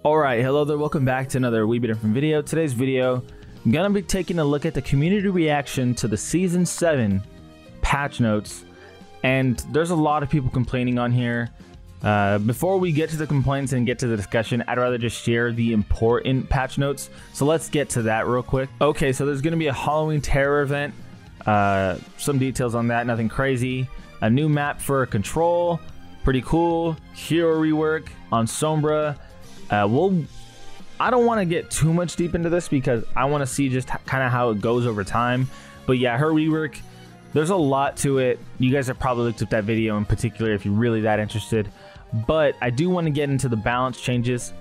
Alright, hello there, welcome back to another wee bit different video. Today's video, I'm gonna be taking a look at the community reaction to the Season 7 patch notes. And there's a lot of people complaining on here. Before we get to the complaints and get to the discussion, I'd rather just share the important patch notes. So let's get to that real quick. Okay, so there's gonna be a Halloween terror event. Some details on that, nothing crazy. A new map for Control, pretty cool. Hero rework on Sombra. I don't want to get too much deep into this because I want to see just kind of how it goes over time. But yeah, her rework, there's a lot to it. You guys have probably looked at that video in particular if you're really that interested. But I do want to get into the balance changes.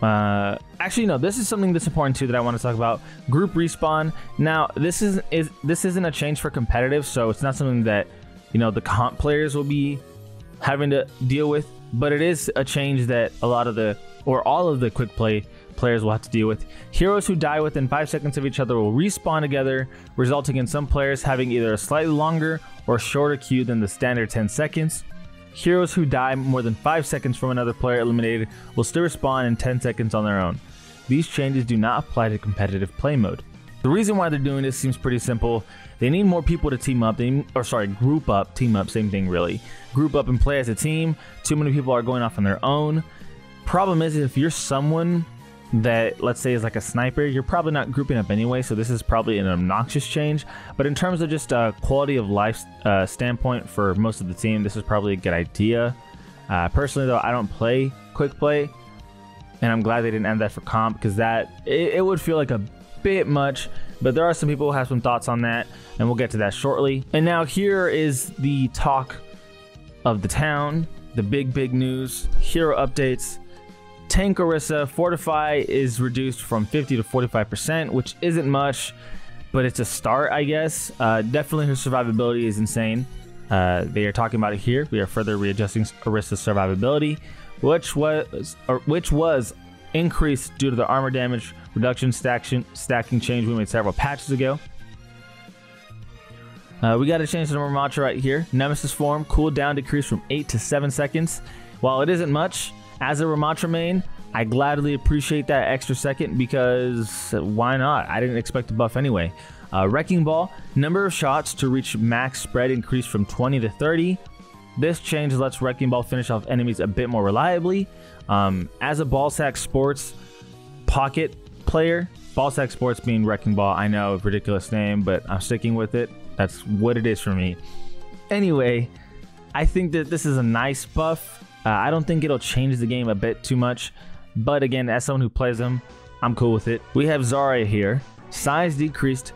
Actually, no, this is something that's important too that I want to talk about. Group respawn. Now, this isn't a change for competitive, so it's not something that, you know, the comp players will be having to deal with. But it is a change that a lot of the, or all of the quick play players will have to deal with. Heroes who die within 5 seconds of each other will respawn together, resulting in some players having either a slightly longer or shorter queue than the standard 10 seconds. Heroes who die more than 5 seconds from another player eliminated will still respawn in 10 seconds on their own. These changes do not apply to competitive play mode. The reason why they're doing this seems pretty simple. They need more people to team up, group up, team up, same thing really. Group up and play as a team. Too many people are going off on their own. Problem is, if you're someone that, let's say, is like a sniper, you're probably not grouping up anyway, so this is probably an obnoxious change. But in terms of just a quality of life standpoint for most of the team, this is probably a good idea. Personally though, I don't play quick play, and I'm glad they didn't add that for comp, because that it would feel like a bit much. But there are some people who have some thoughts on that, and we'll get to that shortly. And now here is the talk of the town, the big news, hero updates. Tank Orisa Fortify is reduced from 50 to 45%, which isn't much, but it's a start, I guess. Definitely her survivability is insane. They are talking about it here. We are further readjusting Orisa's survivability, which was increased due to the armor damage reduction stacking change we made several patches ago. We got to change the normal mantra right here. Nemesis form cooldown decreased from 8 to 7 seconds. While it isn't much, as a Ramatra main, I gladly appreciate that extra second, because why not? I didn't expect a buff anyway. Wrecking Ball, number of shots to reach max spread increased from 20 to 30. This change lets Wrecking Ball finish off enemies a bit more reliably. As a Ballsack Sports pocket player, Ballsack Sports being Wrecking Ball, I know, a ridiculous name, but I'm sticking with it. That's what it is for me. Anyway, I think that this is a nice buff. I don't think it'll change the game a bit too much, but again, as someone who plays them, I'm cool with it. We have Zarya here. Size decreased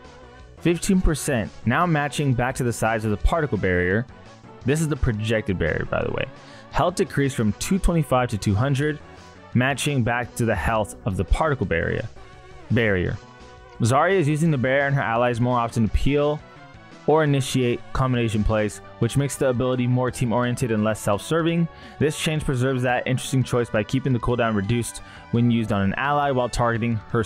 15%, now matching back to the size of the particle barrier. This is the projected barrier, by the way. Health decreased from 225 to 200, matching back to the health of the particle barrier. Zarya is using the barrier and her allies more often to peel or initiate combination plays, which makes the ability more team-oriented and less self-serving. This change preserves that interesting choice by keeping the cooldown reduced when used on an ally while targeting her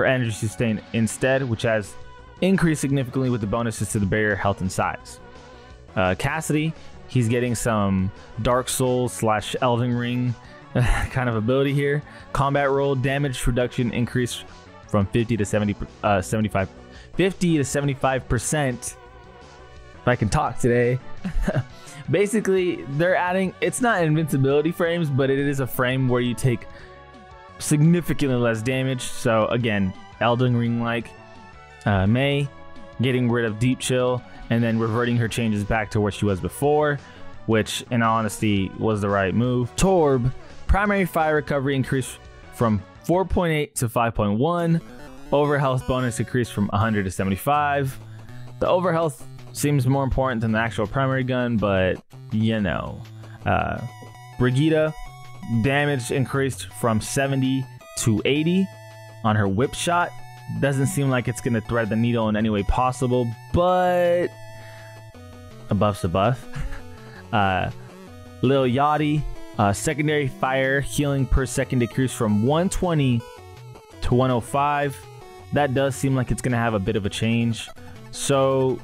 energy sustain instead, which has increased significantly with the bonuses to the barrier, health, and size. Cassidy, he's getting some Dark Souls / Elden Ring kind of ability here. Combat roll damage reduction increased from 50 to 75%. If I can talk today. Basically, they're adding, it's not invincibility frames, but it is a frame where you take significantly less damage. So again, Elden Ring like. Mei getting rid of Deep Chill and then reverting her changes back to where she was before, which in all honesty was the right move. Torb, primary fire recovery increased from 4.8 to 5.1. Overhealth bonus increased from 100 to 75. The overhealth seems more important than the actual primary gun, but you know. Brigitte, damage increased from 70 to 80 on her whip shot. Doesn't seem like it's gonna thread the needle in any way possible, but a buff's a buff. Lil Yachty, secondary fire healing per second decreased from 120 to 105. That does seem like it's gonna have a bit of a change. So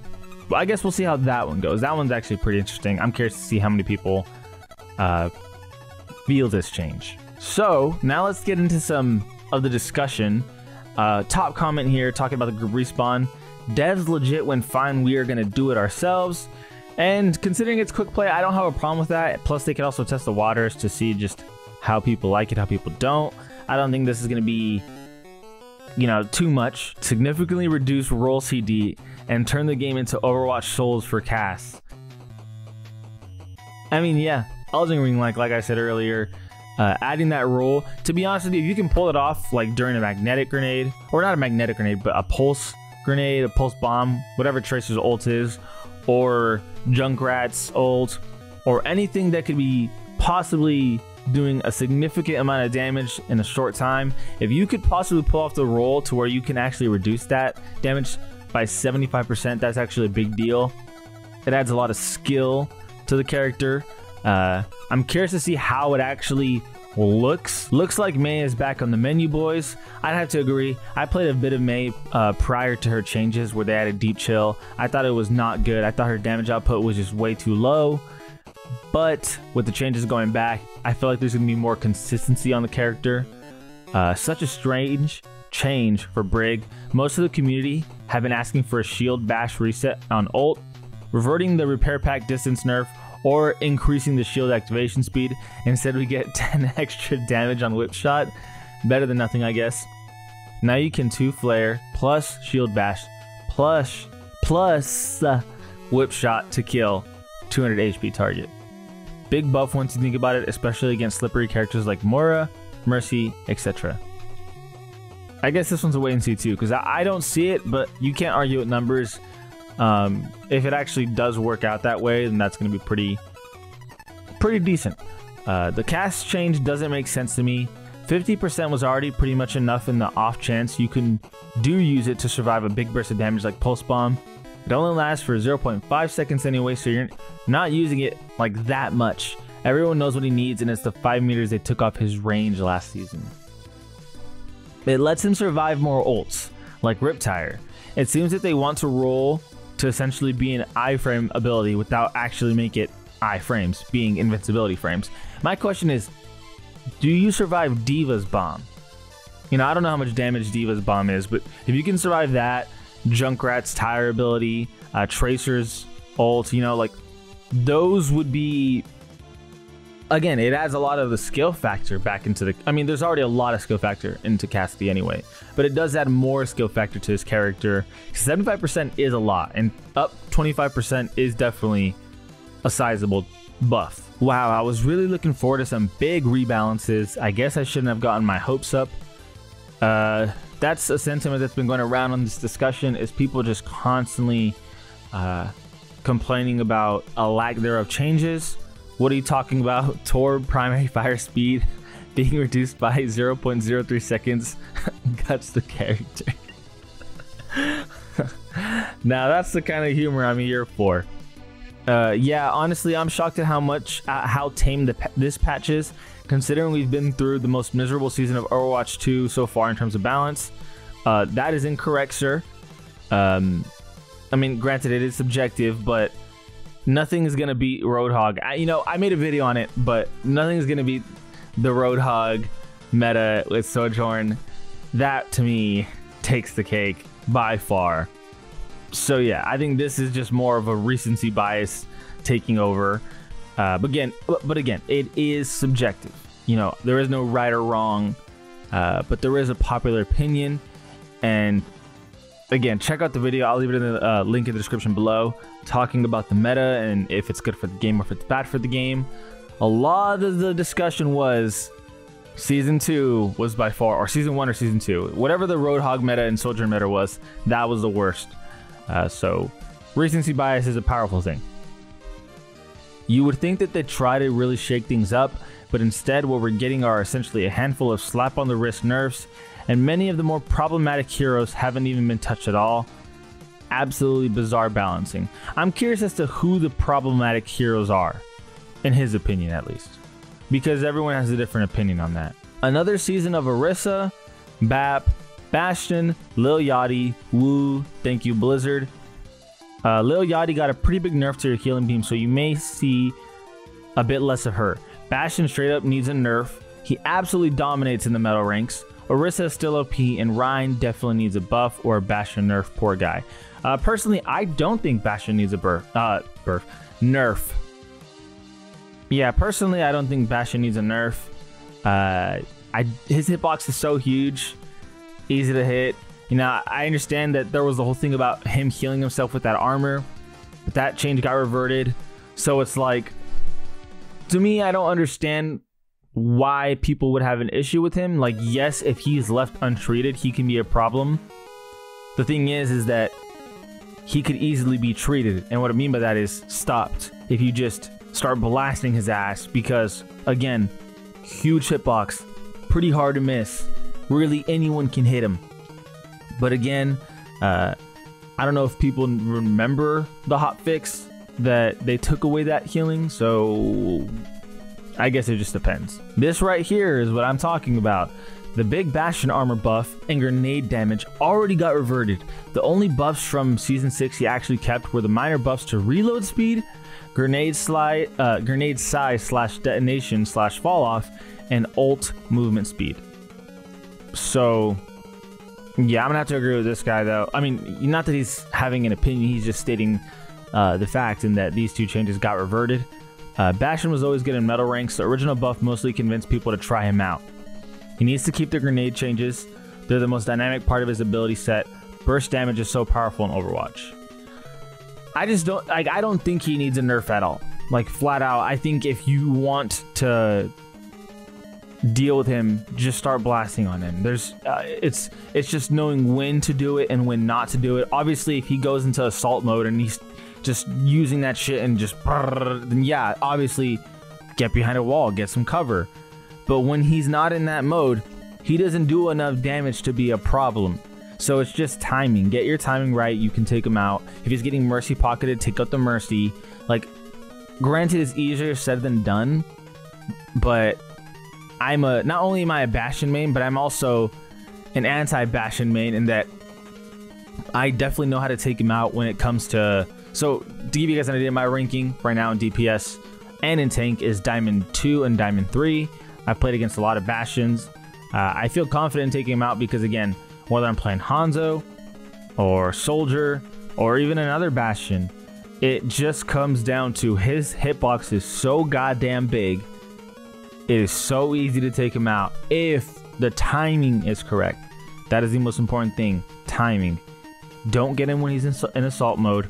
I guess we'll see how that one goes. That one's actually pretty interesting. I'm curious to see how many people feel this change. So now let's get into some of the discussion. Top comment here talking about the group respawn. Devs legit went fine, we are going to do it ourselves. And considering it's quick play, I don't have a problem with that. Plus they can also test the waters to see just how people like it, how people don't. I don't think this is going to be, you know, too much. Significantly reduce roll CD and turn the game into Overwatch Souls for casts. I mean, yeah, Elden Ring, like I said earlier, adding that roll, to be honest with you, if you can pull it off like during a magnetic grenade, or not a magnetic grenade, but a pulse grenade, a pulse bomb, whatever Tracer's ult is, or Junkrat's ult, or anything that could be possibly doing a significant amount of damage in a short time, if you could possibly pull off the roll to where you can actually reduce that damage by 75%, that's actually a big deal. It adds a lot of skill to the character. I'm curious to see how it actually looks. Looks like Mei is back on the menu, boys. I'd have to agree. I played a bit of Mei prior to her changes where they added Deep Chill. I thought it was not good. I thought her damage output was just way too low. But with the changes going back, I feel like there's going to be more consistency on the character. Such a strange change for Brig. Most of the community have been asking for a shield bash reset on ult, reverting the repair pack distance nerf, or increasing the shield activation speed. Instead we get 10 extra damage on whip shot. Better than nothing, I guess. Now you can 2 flare plus shield bash plus whip shot to kill 200 HP target. Big buff once you think about it, especially against slippery characters like Moira, Mercy, etc. I guess this one's a wait and see too, because I don't see it, but you can't argue with numbers. If it actually does work out that way, then that's going to be pretty decent. The cast change doesn't make sense to me. 50% was already pretty much enough in the off chance you can use it to survive a big burst of damage like Pulse Bomb. It only lasts for 0.5 seconds anyway, so you're not using it like that much. Everyone knows what he needs, and it's the 5 meters they took off his range last season. It lets him survive more ults, like Riptire. It seems that they want to roll to essentially be an iframe ability without actually make it iframes, being invincibility frames. My question is, do you survive Diva's bomb? You know, I don't know how much damage Diva's bomb is, but if you can survive that, Junkrat's tire ability, Tracer's ult, you know, like those would be, again, it adds a lot of the skill factor back into the, I mean, there's already a lot of skill factor into Cassidy anyway, but it does add more skill factor to his character. 75% is a lot, and up 25% is definitely a sizable buff. Wow, I was really looking forward to some big rebalances. I guess I shouldn't have gotten my hopes up. That's a sentiment that's been going around on this discussion, is people just constantly complaining about a lack thereof changes. What are you talking about? Torb primary fire speed being reduced by 0.03 seconds cuts the character. Now that's the kind of humor I'm here for. Yeah, honestly, I'm shocked at how tame this patch is, considering we've been through the most miserable season of Overwatch 2 so far in terms of balance. That is incorrect, sir. I mean, granted, it is subjective, but nothing is gonna beat Roadhog. I made a video on it, but nothing is gonna beat the Roadhog meta with Sojourn. That to me takes the cake by far. So yeah, I think this is just more of a recency bias taking over. But again, it is subjective. You know, there is no right or wrong, but there is a popular opinion. And again, check out the video. I'll leave it in the link in the description below, talking about the meta and if it's good for the game or if it's bad for the game. A lot of the discussion was Season 2 was by far, or Season 1 or Season 2, whatever the Roadhog meta and Soldier meta was, that was the worst. So recency bias is a powerful thing. You would think that they'd try to really shake things up, but instead what we're getting are essentially a handful of slap on the wrist nerfs, and many of the more problematic heroes haven't even been touched at all. Absolutely bizarre balancing. I'm curious as to who the problematic heroes are, in his opinion at least, because everyone has a different opinion on that. Another season of Orisa, Bap, Bastion, Lil Yachty, Woo, thank you Blizzard. Lil Yachty got a pretty big nerf to her healing beam, so you may see a bit less of her. Bastion straight up needs a nerf. He absolutely dominates in the metal ranks. Orisa is still OP, and Rein definitely needs a buff or a Bastion nerf, poor guy. Personally, I don't think Bastion needs a nerf. Yeah, personally, I don't think Bastion needs a nerf. His hitbox is so huge, easy to hit. You know, I understand that there was the whole thing about him healing himself with that armor, but that change got reverted. So it's like, to me, I don't understand why people would have an issue with him. Like, yes, if he's left untreated, he can be a problem. The thing is that he could easily be treated, and what I mean by that is stopped if you just start blasting his ass, because again, huge hitbox, pretty hard to miss. Really, anyone can hit him. But again, I don't know if people remember the hotfix that they took away that healing, so I guess it just depends. This right here is what I'm talking about. The big Bastion armor buff and grenade damage already got reverted. The only buffs from Season 6 he actually kept were the minor buffs to reload speed, grenade size / detonation / fall off, and ult movement speed. So yeah, I'm gonna have to agree with this guy though. I mean, not that he's having an opinion, he's just stating the fact, and that these two changes got reverted. Bastion was always good in metal ranks. The original buff mostly convinced people to try him out. He needs to keep the grenade changes. They're the most dynamic part of his ability set. Burst damage is so powerful in Overwatch. I just don't, like, I don't think he needs a nerf at all. Like, flat out, I think if you want to deal with him, just start blasting on him. It's just knowing when to do it and when not to do it. Obviously, if he goes into assault mode and he's just using that shit and just, then yeah, obviously get behind a wall, get some cover. But when he's not in that mode, he doesn't do enough damage to be a problem. So it's just timing. Get your timing right, you can take him out. If he's getting mercy pocketed, take out the mercy. Like, granted, it's easier said than done, but not only am I a Bastion main, but I'm also an anti-Bastion main in that I definitely know how to take him out when it comes to... So, to give you guys an idea, my ranking right now in DPS and in tank is Diamond 2 and Diamond 3. I've played against a lot of Bastions. I feel confident in taking him out because, again, whether I'm playing Hanzo or Soldier or even another Bastion, it just comes down to his hitbox is so goddamn big. It is so easy to take him out if the timing is correct. That is the most important thing, timing. Don't get him when he's in assault mode.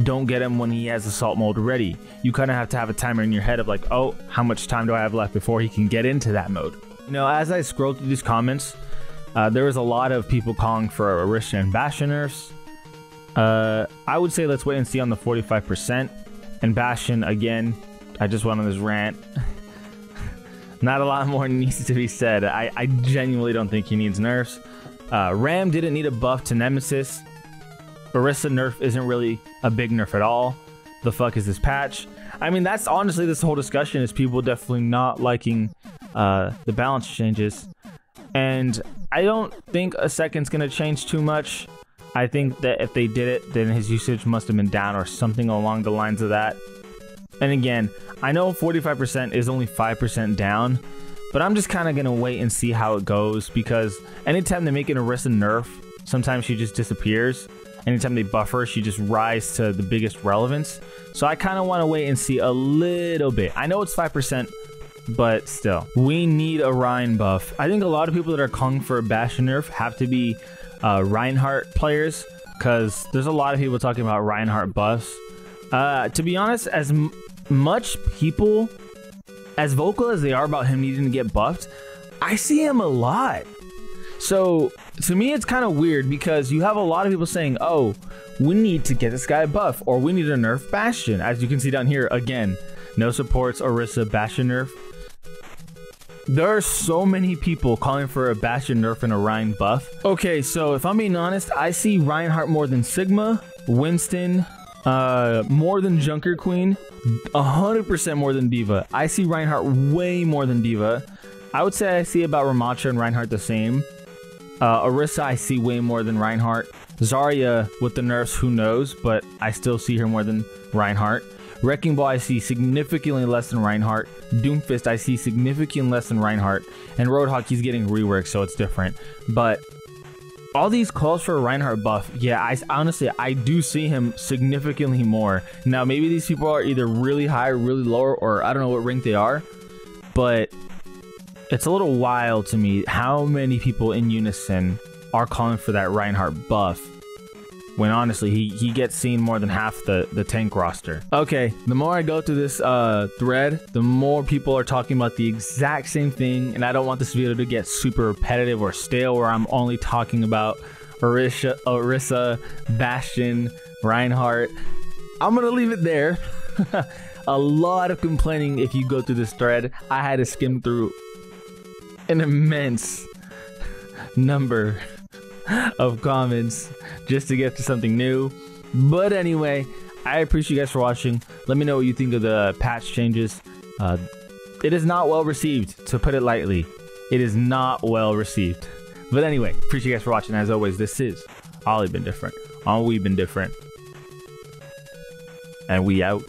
Don't get him when he has assault mode ready. You kind of have to have a timer in your head of like, oh, how much time do I have left before he can get into that mode? You know, as I scrolled through these comments, there was a lot of people calling for Orisa and Bastion nerfs. I would say let's wait and see on the 45%. And Bastion, again, I just went on this rant. Not a lot more needs to be said. I genuinely don't think he needs nerfs. Ram didn't need a buff to Nemesis. Orisa nerf isn't really a big nerf at all. The fuck is this patch? I mean, that's honestly this whole discussion is people definitely not liking the balance changes. And I don't think a second's gonna change too much. I think that if they did it, then his usage must have been down or something along the lines of that. And again, I know 45% is only 5% down, but I'm just kind of gonna wait and see how it goes, because anytime they make an Orisa nerf, sometimes she just disappears. Anytime they buff her, she just rises to the biggest relevance. So I kind of want to wait and see a little bit. I know it's 5%, but still. We need a Rein buff. I think a lot of people that are calling for a Bastion nerf have to be Reinhardt players, because there's a lot of people talking about Reinhardt buffs. To be honest, as much people, as vocal as they are about him needing to get buffed, I see him a lot. So to me, it's kind of weird because you have a lot of people saying, oh, we need to get this guy a buff, or we need to nerf Bastion. As you can see down here, again, no supports, Orisa, Bastion nerf. There are so many people calling for a Bastion nerf and a Rein buff. Okay, so if I'm being honest, I see Reinhardt more than Sigma, Winston, more than Junker Queen, 100% more than Diva. I see Reinhardt way more than Diva. I would say I see about Ramattra and Reinhardt the same. Orisa I see way more than Reinhardt. Zarya with the nerfs, who knows, but I still see her more than Reinhardt. Wrecking Ball I see significantly less than Reinhardt. Doomfist I see significantly less than Reinhardt. And Roadhog, he's getting reworked, so it's different. But all these calls for a Reinhardt buff, yeah, I do see him significantly more. Now, maybe these people are either really high or really low, or I don't know what rank they are, but it's a little wild to me how many people in unison are calling for that Reinhardt buff, when honestly he gets seen more than half the tank roster. Okay, the more I go through this thread, the more people are talking about the exact same thing, and I don't want this video to get super repetitive or stale where I'm only talking about Orisa, Bastion, Reinhardt. I'm gonna leave it there. A lot of complaining if you go through this thread. I had to skim through an immense number of comments just to get to something new. But anyway, I appreciate you guys for watching. Let me know what you think of the patch changes. It is not well received, to put it lightly. It is not well received. But anyway, appreciate you guys for watching. As always, this is Ollie Been Different on We've Been Different, and we out.